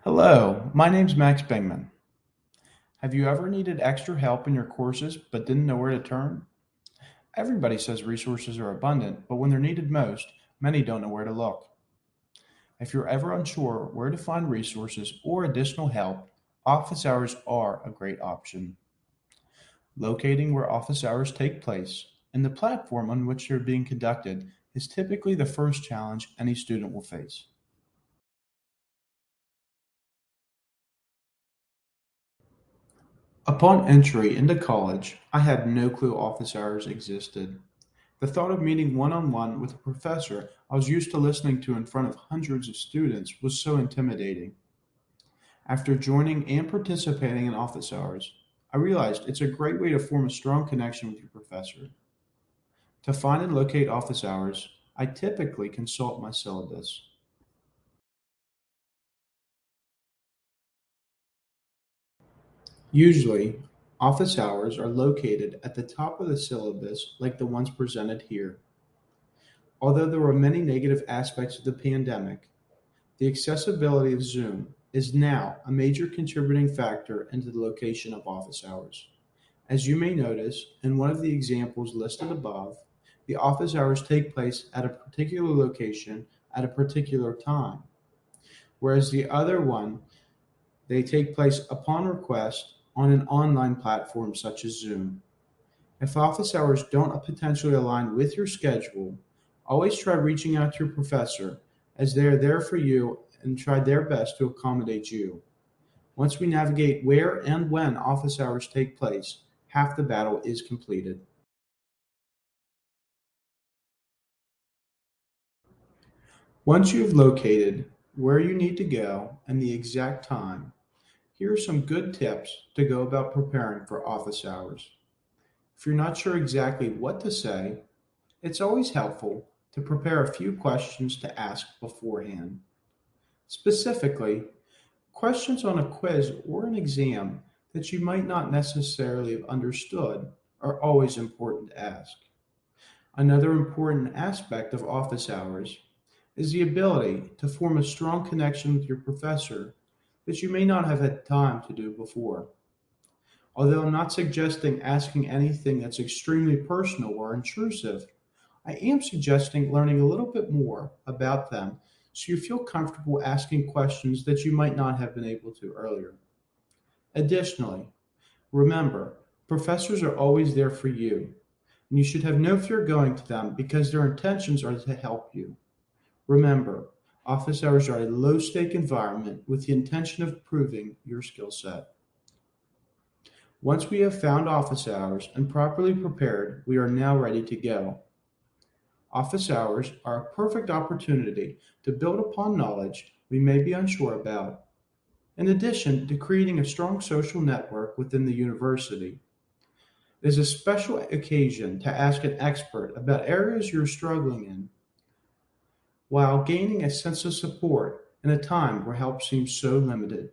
Hello, my name's Max Bingman. Have you ever needed extra help in your courses but didn't know where to turn? Everybody says resources are abundant, but when they're needed most, many don't know where to look. If you're ever unsure where to find resources or additional help, office hours are a great option. Locating where office hours take place and the platform on which they're being conducted is typically the first challenge any student will face. Upon entry into college, I had no clue office hours existed. The thought of meeting one on one with a professor I was used to listening to in front of hundreds of students was so intimidating. After joining and participating in office hours, I realized it's a great way to form a strong connection with your professor. To find and locate office hours, I typically consult my syllabus. Usually, office hours are located at the top of the syllabus like the ones presented here. Although there were many negative aspects of the pandemic, the accessibility of Zoom is now a major contributing factor into the location of office hours. As you may notice in one of the examples listed above, the office hours take place at a particular location at a particular time, whereas the other one, they take place upon request on an online platform such as Zoom. If office hours don't potentially align with your schedule, always try reaching out to your professor as they are there for you and try their best to accommodate you. Once we navigate where and when office hours take place, half the battle is completed. Once you have located where you need to go and the exact time, here are some good tips to go about preparing for office hours. If you're not sure exactly what to say, it's always helpful to prepare a few questions to ask beforehand. Specifically, questions on a quiz or an exam that you might not necessarily have understood are always important to ask. Another important aspect of office hours is the ability to form a strong connection with your professor that you may not have had time to do before. Although I'm not suggesting asking anything that's extremely personal or intrusive, I am suggesting learning a little bit more about them so you feel comfortable asking questions that you might not have been able to earlier. Additionally, remember, professors are always there for you, and you should have no fear going to them because their intentions are to help you. Remember, office hours are a low stake environment with the intention of proving your skill set. Once we have found office hours and properly prepared, we are now ready to go. Office hours are a perfect opportunity to build upon knowledge we may be unsure about, in addition to creating a strong social network within the university. It is a special occasion to ask an expert about areas you're struggling in while gaining a sense of support in a time where help seems so limited.